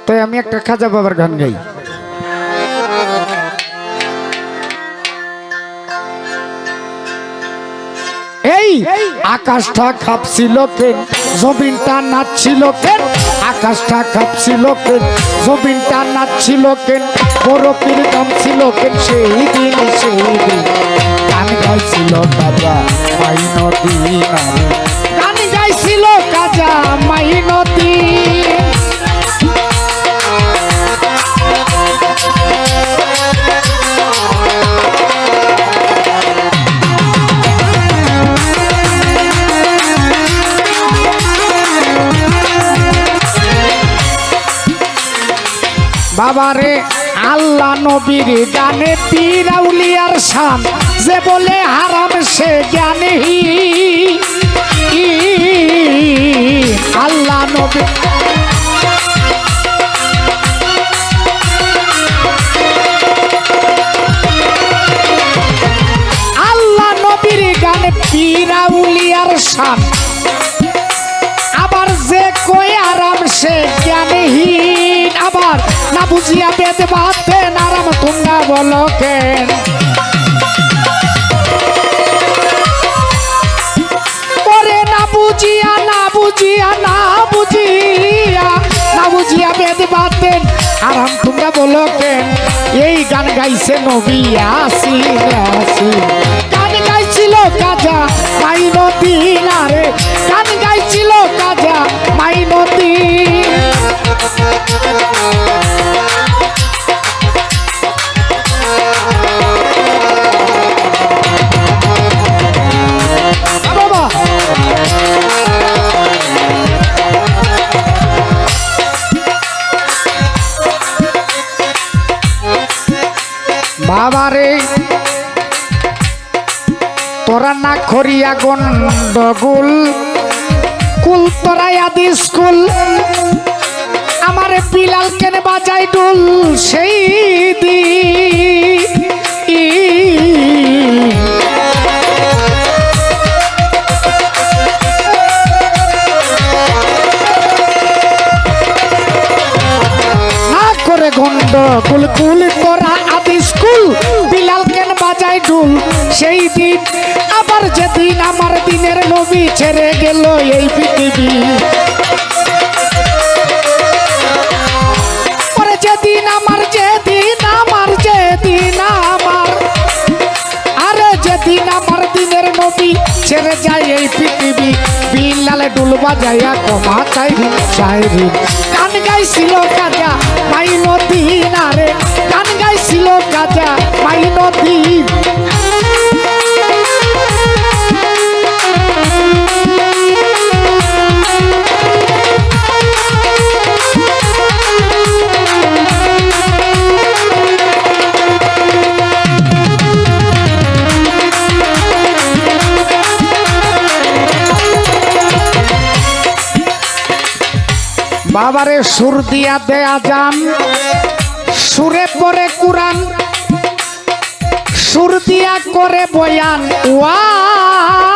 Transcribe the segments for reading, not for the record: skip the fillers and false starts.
তাই আমি একটা খাজা বাবার গান গাই। এই আকাশটা কাঁপছিল কেন, জমিনটা নাচছিল কেন, আকাশটা কাঁপছিল কেন, জমিনটা নাচছিল কেন, বরফের দাম ছিল কেন সেই দিন গান গাইছিল কাজা মাইনতি, গান গাইছিল কাজা মাইনতি। বাবারে আল্লাহ নবীর গানে পীর আউলিয়ার শান, যে বলে হারাম সে জ্ঞানী। আল্লাহ নবী আল্লাহ নবীর গানে পীর আউলিয়ার শান, আবার যে কই আরাম সে জ্ঞানীহীন। আবার না বুঝিয়া বেদ বাঁধেন আরাম তোমরা বলো কেন, ওরে না বুঝিয়া না বুঝিয়া না বুঝিয়া না বুঝিয়া বেদ বাঁধেন আরাম তোমরা বলো কেন। এই গান গাইছে নবী ইয়াসিন, গান গাইছিল কাজা মাইনতি, রে গান গাইছিল কাজা মাইনতি। বাবারে তোরা না খরিয়া গন্ডগোল, কুল তোরাই আদি স্কুল, আমার বিলাল কেন বাজাই ডুল সেই দি। না করে গন্ডগোল কুল তোরা আদি স্কুল, বিলাল কেন বাজাই ডুল সেই দিন। আবার যেদিন আমার দিনের নবী ছেড়ে গেল এই পৃথিবী, পরে যেদিন আমার আরে যেদিন আমার দিনের নবী ছেড়ে যায় এই পৃথিবী, বিলালে ডুল বাজাইয়া কমা চাই শায়রি। গান গাইছিল কাজা মাইনতি, রে গান গাইছিল কাজা মাইনতি। বাবারে সুর দিয়া দেয়া যান, সুরে পরে কুরআন, সুর দিয়া করে বয়ান ওয়াজি।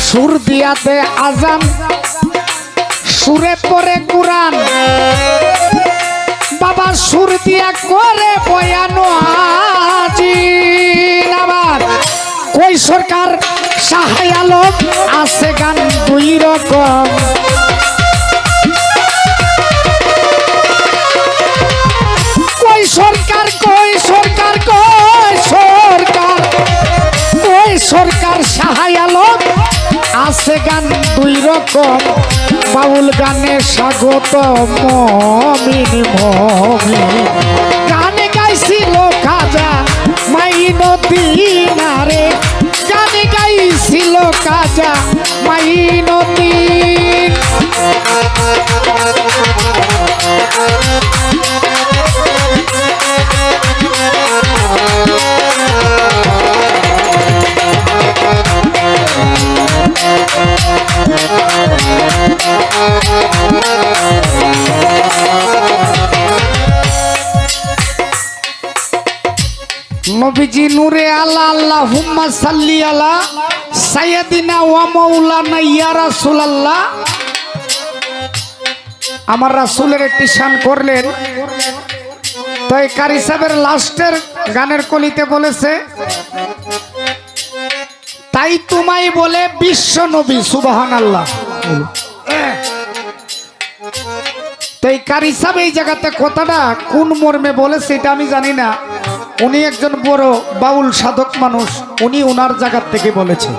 সুর দিয়া দে আজান, সুরে পরে কুরআন, বাবা সুর দিয়া করে বয়ান আজি। আবার কই সরকার শাহ আলম আছে গান দুই রকম, কই সরকার কই সরকার কই সরকার কই সরকার শাহ আলম আছে গান দুই রকম। বাউল গানে স্বাগত মমিন মমিন, গানে গাইছিল কাজা মাইনতি, রে গানে গাইছিল কাজা মাইনতি। নবীজি নূরে আলা আল্লাহুম্মা সাল্লি আলা সাইয়্যিদিনা ওয়া মাওলানা ইয়া রাসূলুল্লাহ। আমার রাসূলের একটি শান করলেন। তাই কারি সাহেবের লাস্টের গানের কলিতে বলেছে, তাই তোমায় বলে বিশ্ব নবী, সুবহানাল্লাহ। তাই কারি সাহেব এই জায়গাতে কথাটা কোন মর্মে বলেছে এটা আমি জানি না। উনি একজন বড় বাউল সাধক মানুষ, উনি ওনার জায়গা থেকে বলেছে।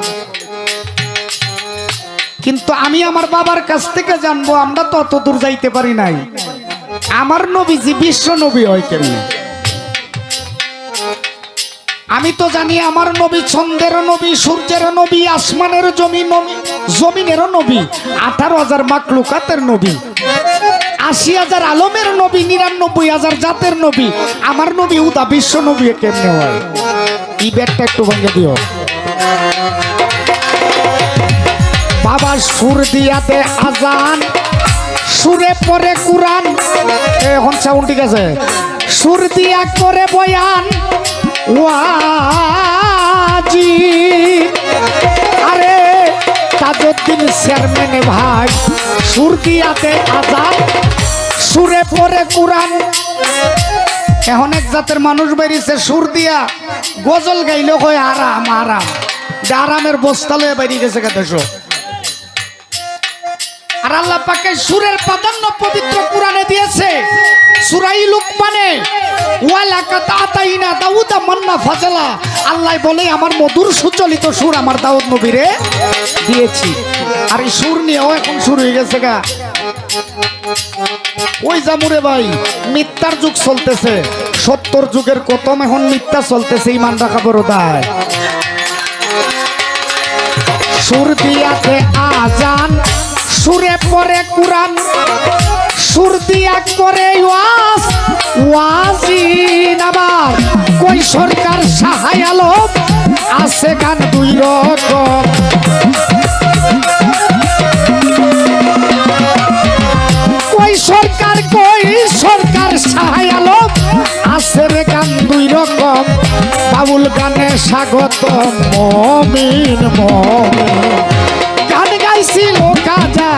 কিন্তু আমি আমার বাবার কাছ থেকে জানবো, আমরা তো অত দূর যাইতে পারি নাই। আমার নবীজি বিশ্ব নবী হয় কেমনে? আমি তো জানি আমার নবী ছন্দের নবী, সূর্যের নবী, আসমানের জমিনেরও নবী, 18,000 মাকলুকাতের নবী, 80,000 আলমের নবী, 99,000 জাতের নবী। আমার নবী উদা বিশ্ব নবী কেমনে হয়? এই ব্যাগটা একটু ভেঙে দিও বাবা। সুর দিয়াতে আজান, সুরে পরে কুরআন, এখন সাউন্ড ঠিক আছে। সুর দিয়া করে বয়ান ওয়াজি, আরে তাজউদ্দিন চেয়ারম্যান ভাই, সুর দিয়াতে আজান, সুরে পরে কুরআন। এখন এক জাতের মানুষ বেরিয়েছে সুর দিয়া গজল গাইলে হয় আরাম আরাম, আরামের বস্তা লয়ে বেরিয়ে গেছে দেশো। আর আল্লাহ পাকে সুরের প্রাধান্য পবিত্র কুরআনে দিয়েছে। সূরা লুকমানে ওয়ালাকাত আতাইনা দাউদা মান্না ফাজলা, আল্লাহ বলে আমার মধুর সুচলিত সুর আমার দাউদ নবীরে দিয়েছি। আর এই সুর নিয়েও এখন শুরু হয়ে গেছে গা। ওই জামুরে ভাই, মিথ্যার যুগ চলতেছে, 70 যুগের কতম এখন মিথ্যা চলতেছে, ইমান রাখা বড় দায়। সুর দিয়াতে আজান, সুরে পরে কুরআন, সুর দিয়া করে ওয়াজিন। আবার কই সরকার সাহায় আলম, আছে গান দুই রকম। কই সরকার সাহায় আলম, আছে রে গান দুই রকম। বাউল গানে স্বাগত মমিন মমিন, গান গাইছিল কাজা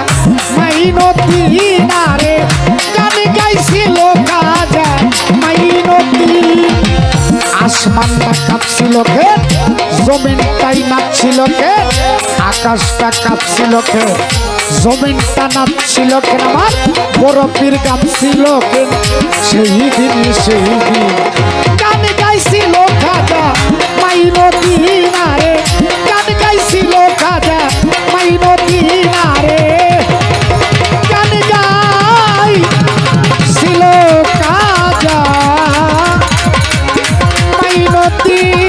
মাইনুদ্দিন, রে গান গাইছিল কাজা মাইনুদ্দিন। আসমানটা কাঁপছিল কে, জমিনটাই নাচছিল কে, আকাশটা কাঁপছিল কে, জমিনটা নাচছিল কে, আমার বরফের গামছিল কে। সেই দিন গান গাইছিল কাজা মাইনুদ্দিন, রে গান গাইছিল কাজা মাইনুদ্দিন, রে গান গাইছিল কাজা মাইনুদ্দিন।